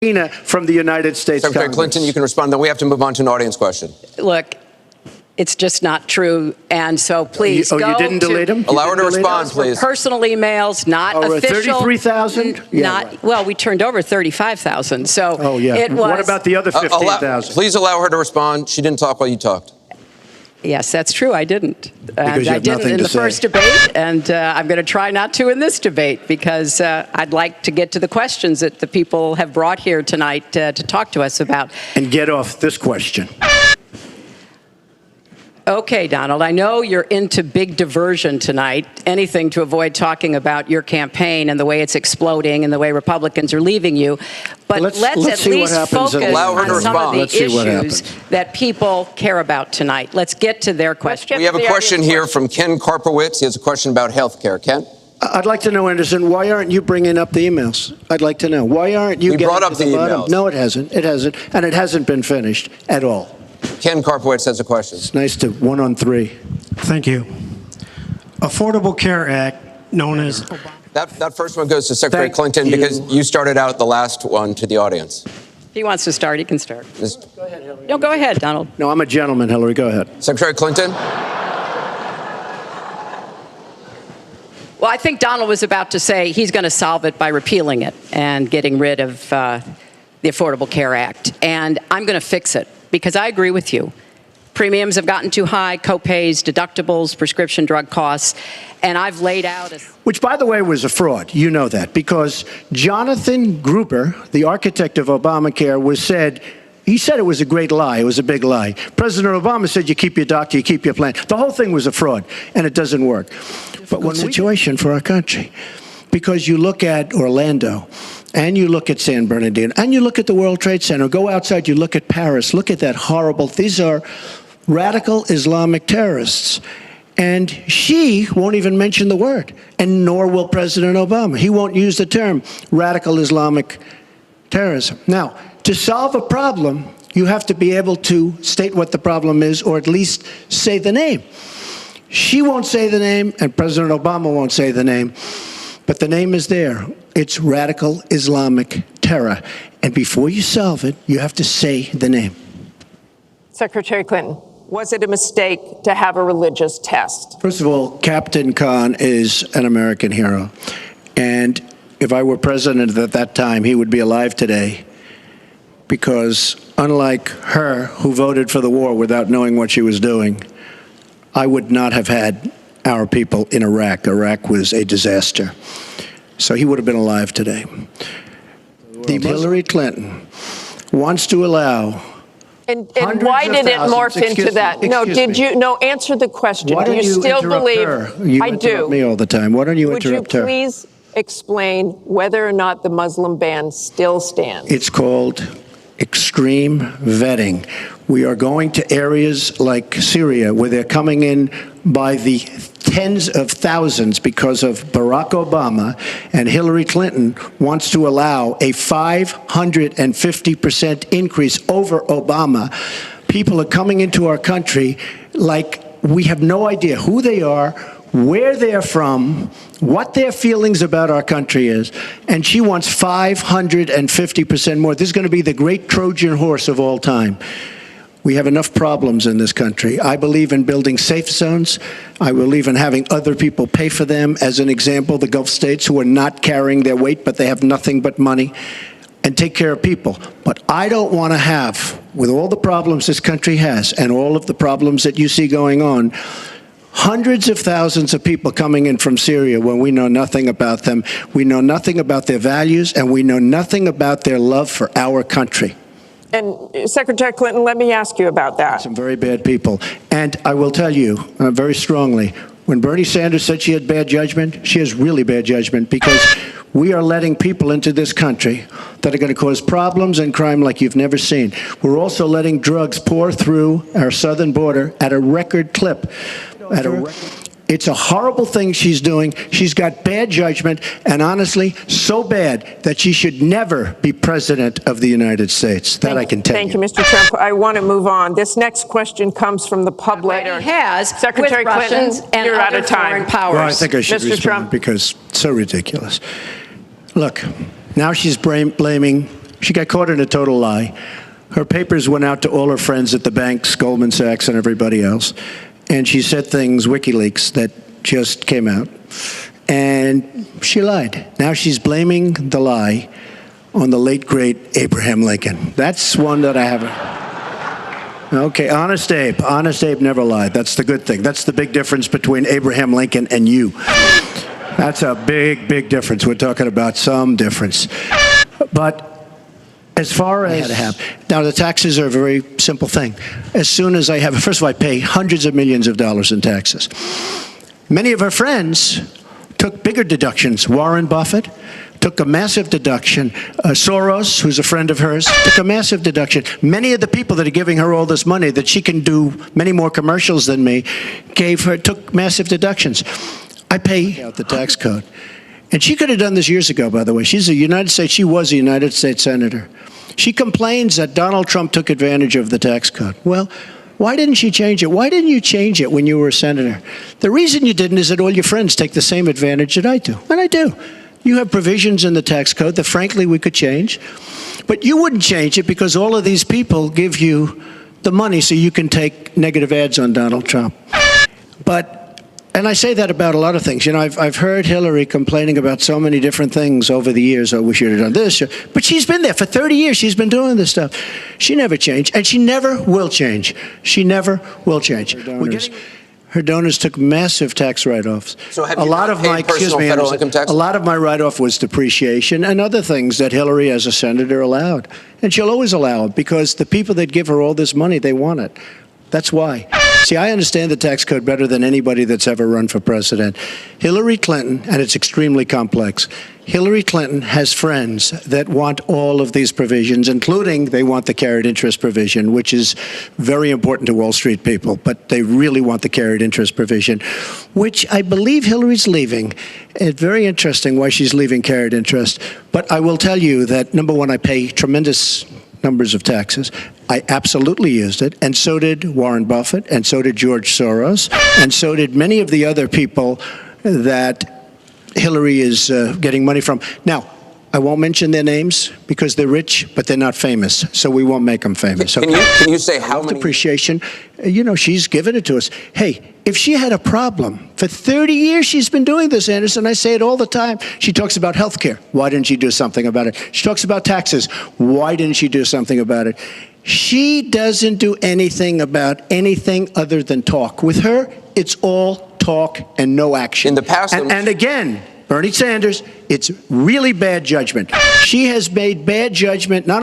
from the United States Secretary Congress. Clinton, you can respond. Then we have to move on to an audience question. Look, it's just not true. And so please go you didn't delete them? Allow her to respond, please. Personal emails, not official. 33,000? Yeah, well, we turned over 35,000. So it was. What about the other 15,000? Please allow her to respond. She didn't talk while you talked. Yes, that's true. I didn't. Because I didn't in the first debate, and I'm going to try not to in this debate because I'd like to get to the questions that the people have brought here tonight to talk to us about. And get off this question. Okay, Donald, I know you're into big diversion tonight, anything to avoid talking about your campaign and the way it's exploding and the way Republicans are leaving you. But let's at least focus on some of the issues that people care about tonight. Let's get to their questions. We have a question here from Ken Karpowitz. He has a question about health care. Ken? I'd like to know, Anderson, why aren't you bringing up the emails? I'd like to know. Why aren't you getting brought up the emails? No, it hasn't. It hasn't. And it hasn't been finished at all. Ken Karpowitz has a question. It's nice to 1 on 3. Thank you. Affordable Care Act, known as... That first one goes to Secretary Clinton because you started out the last one to the audience. If he wants to start, he can start. Go ahead, Hillary. No, go ahead, Donald. No, I'm a gentleman, Hillary. Go ahead. Secretary Clinton? Well, I think Donald was about to say he's going to solve it by repealing it and getting rid of the Affordable Care Act. And I'm going to fix it because I agree with you. Premiums have gotten too high, co-pays, deductibles, prescription drug costs, and I've laid out which, by the way, was a fraud. You know that because Jonathan Gruber, the architect of Obamacare, he said it was a great lie. It was a big lie. President Obama said you keep your doctor, you keep your plan. The whole thing was a fraud, and it doesn't work. But one situation for our country, because you look at Orlando, and you look at San Bernardino, and you look at the World Trade Center, go outside, you look at Paris, look at that horrible, these are radical Islamic terrorists. And she won't even mention the word, and nor will President Obama. He won't use the term radical Islamic terrorism. Now, to solve a problem, you have to be able to state what the problem is, or at least say the name. She won't say the name, and President Obama won't say the name, but the name is there. It's radical Islamic terror. And before you solve it, you have to say the name. Secretary Clinton, was it a mistake to have a religious test? First of all, Captain Khan is an American hero. And if I were president at that time, he would be alive today. Because unlike her, who voted for the war without knowing what she was doing, I would not have had our people in Iraq. Iraq was a disaster. So he would have been alive today. Hillary Clinton wants to allow And why did it morph into that? Answer the question. Why don't you still believe her? You interrupt me all the time. Why don't you interrupt her? Would you please explain whether or not the Muslim ban still stands? It's called extreme vetting. We are going to areas like Syria where they're coming in by the tens of thousands because of Barack Obama, and Hillary Clinton wants to allow a 550% increase over Obama. People are coming into our country like we have no idea who they are, where they're from, what their feelings about our country is, and she wants 550% more. This is going to be the great Trojan horse of all time. We have enough problems in this country. I believe in building safe zones. I believe in having other people pay for them. As an example, the Gulf states who are not carrying their weight, but they have nothing but money, and take care of people. But I don't want to have, with all the problems this country has and all of the problems that you see going on, hundreds of thousands of people coming in from Syria when we know nothing about them. We know nothing about their values, and we know nothing about their love for our country. And Secretary Clinton, let me ask you about that. Some very bad people. And I will tell you very strongly, when Bernie Sanders said she had bad judgment, she has really bad judgment, because we are letting people into this country that are going to cause problems and crime like you've never seen. We're also letting drugs pour through our southern border at a record clip. It's a horrible thing she's doing. She's got bad judgment, and honestly, so bad that she should never be president of the United States. That I can tell you. Thank you, Mr. Trump. I want to move on. This next question comes from the public. Secretary Clinton, you're out of time. Well, I think I should Mr. respond Trump. because it's so ridiculous. Look, now she's blaming She got caught in a total lie. Her papers went out to all her friends at the banks, Goldman Sachs and everybody else. And she said things, WikiLeaks, that just came out. And she lied. Now she's blaming the lie on the late, great Abraham Lincoln. That's one that I haven't. Okay, Honest Abe. Honest Abe never lied. That's the good thing. That's the big difference between Abraham Lincoln and you. That's a big, big difference. We're talking about some difference. But as far as now, the taxes are a very simple thing. As soon as I have, first of all, I pay hundreds of millions of dollars in taxes. Many of her friends took bigger deductions. Warren Buffett took a massive deduction. Soros, who's a friend of hers, took a massive deduction. Many of the people that are giving her all this money that she can do many more commercials than me took massive deductions. I pay out the tax code. And she could have done this years ago, by the way. She was a United States senator. She complains that Donald Trump took advantage of the tax code. Well, why didn't she change it? Why didn't you change it when you were a senator? The reason you didn't is that all your friends take the same advantage that I do. And I do. You have provisions in the tax code that, frankly, we could change. But you wouldn't change it because all of these people give you the money so you can take negative ads on Donald Trump. And I say that about a lot of things. You know, I've heard Hillary complaining about so many different things over the years. Oh, we should have done this. But she's been there for 30 years. She's been doing this stuff. She never changed, and she never will change. She never will change. Her donors took massive tax write-offs. So have you not paid personal federal income tax? A lot of my write-off was depreciation and other things that Hillary, as a senator, allowed. And she'll always allow it because the people that give her all this money, they want it. That's why. See, I understand the tax code better than anybody that's ever run for president. Hillary Clinton, and it's extremely complex, Hillary Clinton has friends that want all of these provisions, including they want the carried interest provision, which is very important to Wall Street people, but they really want the carried interest provision, which I believe Hillary's leaving. It's very interesting why she's leaving carried interest. But I will tell you that, number one, I pay tremendous numbers of taxes. I absolutely used it, and so did Warren Buffett, and so did George Soros, and so did many of the other people that Hillary is getting money from. Now, I won't mention their names because they're rich, but they're not famous, so we won't make them famous. Can you say how many? Depreciation. You know, she's given it to us. Hey, if she had a problem, for 30 years she's been doing this, Anderson. I say it all the time. She talks about health care. Why didn't she do something about it? She talks about taxes. Why didn't she do something about it? She doesn't do anything about anything other than talk. With her, it's all talk and no action. In the past, and again, Bernie Sanders, it's really bad judgment. She has made bad judgment, not